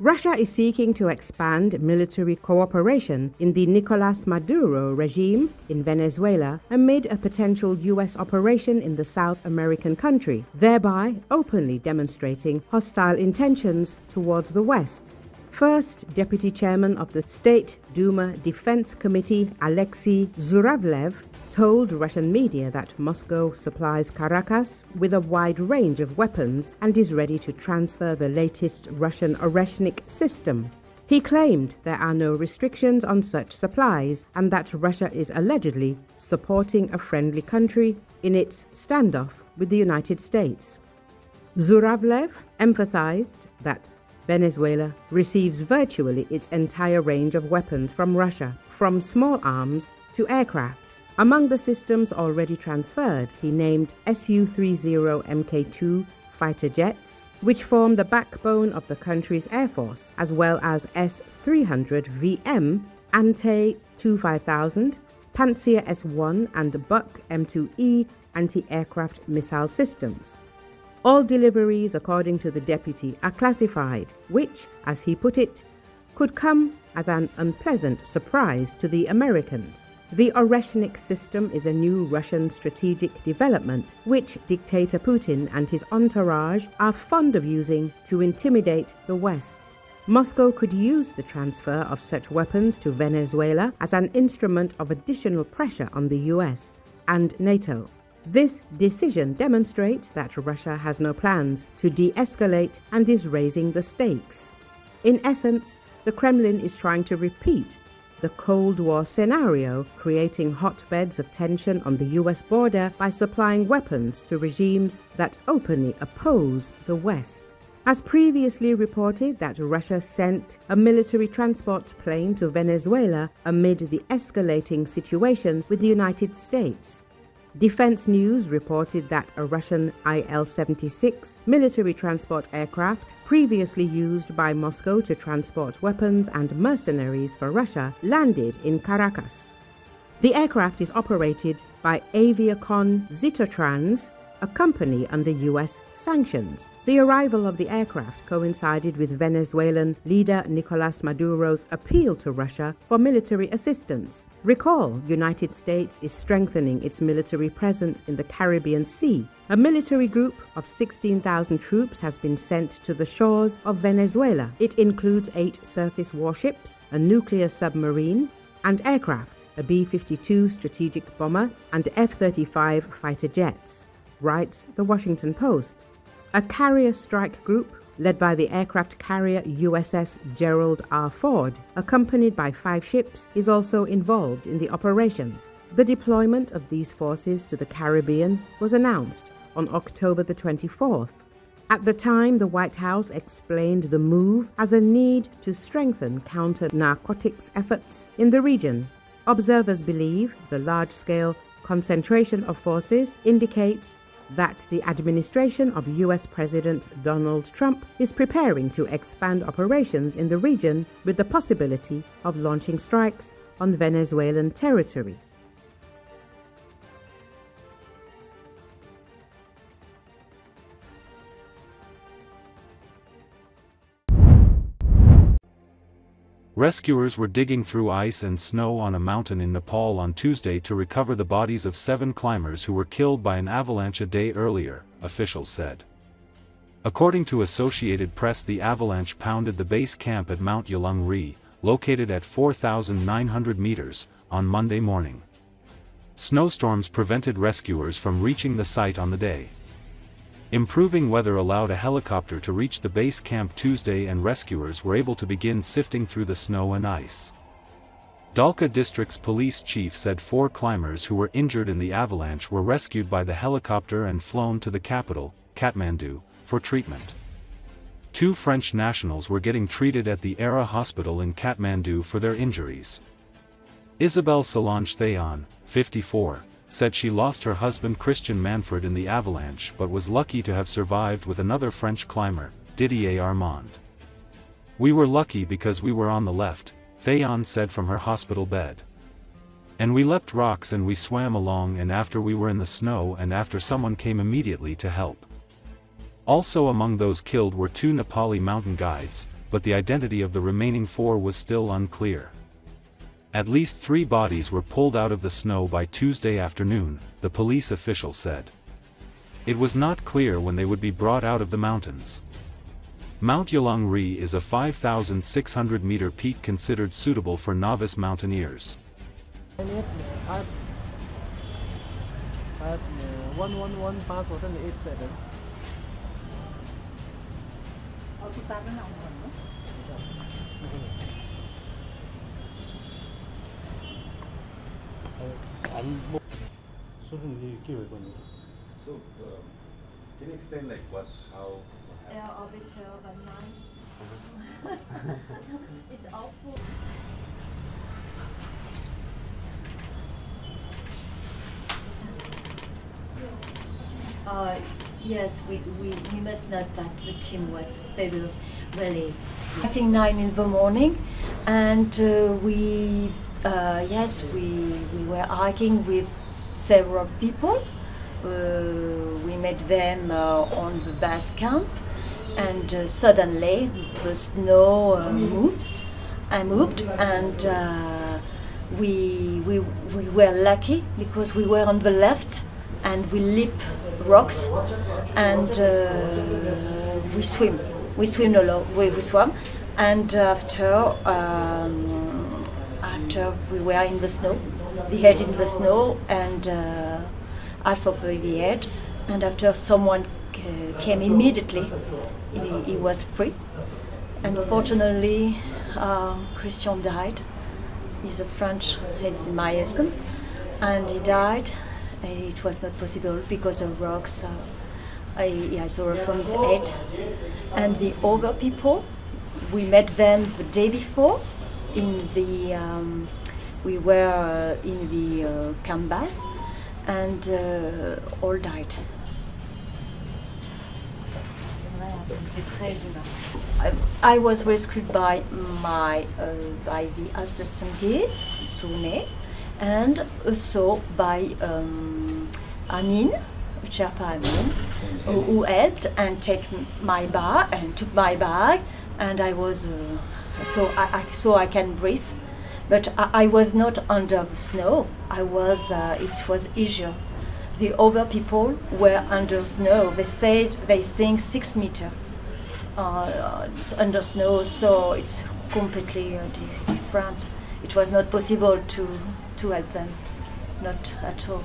Russia is seeking to expand military cooperation in the Nicolás Maduro regime in Venezuela amid a potential US operation in the South American country, thereby openly demonstrating hostile intentions towards the West. First Deputy Chairman of the State Duma Defense Committee, Alexei Zhuravlev, told Russian media that Moscow supplies Caracas with a wide range of weapons and is ready to transfer the latest Russian Oreshnik system. He claimed there are no restrictions on such supplies and that Russia is allegedly supporting a friendly country in its standoff with the United States. Zhuravlev emphasized that Venezuela receives virtually its entire range of weapons from Russia, from small arms to aircraft. Among the systems already transferred, he named Su-30 Mk2 fighter jets, which form the backbone of the country's air force, as well as S-300 VM, Ante-25000, Pantsir S-1 and Buk M2E anti-aircraft missile systems. All deliveries, according to the deputy, are classified, which, as he put it, could come as an unpleasant surprise to the Americans. The Oreshnik system is a new Russian strategic development which dictator Putin and his entourage are fond of using to intimidate the West. Moscow could use the transfer of such weapons to Venezuela as an instrument of additional pressure on the US and NATO. This decision demonstrates that Russia has no plans to de-escalate and is raising the stakes. In essence, the Kremlin is trying to repeat the Cold War scenario, creating hotbeds of tension on the US border by supplying weapons to regimes that openly oppose the West. As previously reported that Russia sent a military transport plane to Venezuela amid the escalating situation with the United States. Defense News reported that a Russian Il-76 military transport aircraft, previously used by Moscow to transport weapons and mercenaries for Russia, landed in Caracas. The aircraft is operated by Aviacon Zitotrans, a company under US sanctions. The arrival of the aircraft coincided with Venezuelan leader Nicolás Maduro's appeal to Russia for military assistance. Recall, United States is strengthening its military presence in the Caribbean Sea. A military group of 16,000 troops has been sent to the shores of Venezuela. It includes 8 surface warships, a nuclear submarine, and aircraft, a B-52 strategic bomber and F-35 fighter jets, writes The Washington Post. A carrier strike group led by the aircraft carrier USS Gerald R. Ford, accompanied by 5 ships, is also involved in the operation. The deployment of these forces to the Caribbean was announced on October the 24th. At the time, the White House explained the move as a need to strengthen counter-narcotics efforts in the region. Observers believe the large-scale concentration of forces indicates that the administration of US President Donald Trump is preparing to expand operations in the region with the possibility of launching strikes on Venezuelan territory. Rescuers were digging through ice and snow on a mountain in Nepal on Tuesday to recover the bodies of 7 climbers who were killed by an avalanche a day earlier, officials said. According to Associated Press, the avalanche pounded the base camp at Mount Yalung-ri, located at 4,900 meters, on Monday morning. Snowstorms prevented rescuers from reaching the site on the day. Improving weather allowed a helicopter to reach the base camp Tuesday and rescuers were able to begin sifting through the snow and ice. Dalka District's police chief said 4 climbers who were injured in the avalanche were rescued by the helicopter and flown to the capital, Kathmandu, for treatment. 2 French nationals were getting treated at the Era Hospital in Kathmandu for their injuries. Isabelle Solange Théon, 54, said she lost her husband Christian Manfred in the avalanche but was lucky to have survived with another French climber, Didier Armand. "We were lucky because we were on the left," Théon said from her hospital bed. "And we leapt rocks and we swam along, and after we were in the snow and after someone came immediately to help." Also among those killed were 2 Nepali mountain guides, but the identity of the remaining 4 was still unclear. At least 3 bodies were pulled out of the snow by Tuesday afternoon, the police official said. It was not clear when they would be brought out of the mountains. Mount Yulangri is a 5,600-meter peak considered suitable for novice mountaineers. 111 pass hotel 87. So, can you explain like what, how? Air orbiter by 9. It's awful. Yes, we must note that the team was fabulous, really. I think 9 in the morning, and we were hiking with several people. We met them on the base camp, and suddenly the snow moved, and we were lucky because we were on the left, and we leap rocks, and we swim. We swim we swam, and after we were in the snow, the head in the snow, and half of the head, and after someone came immediately, he was free. Unfortunately, Christian died. He's a French, he's my husband, and he died. It was not possible because of rocks. He has rocks on his head. And the other people, we met them the day before. We were in the camp base, and all died. I was rescued by the assistant guide, Sune, and also by Amin, Sherpa Amin, who helped and took my bag, and I was so I can breathe. But I was not under the snow. It was easier. The other people were under snow. They said they think 6 meters under snow, so it's completely different. It was not possible to help them, not at all.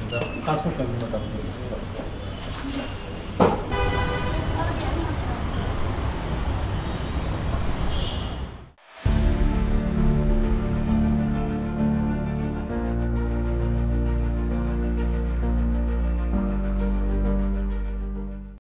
The passport can be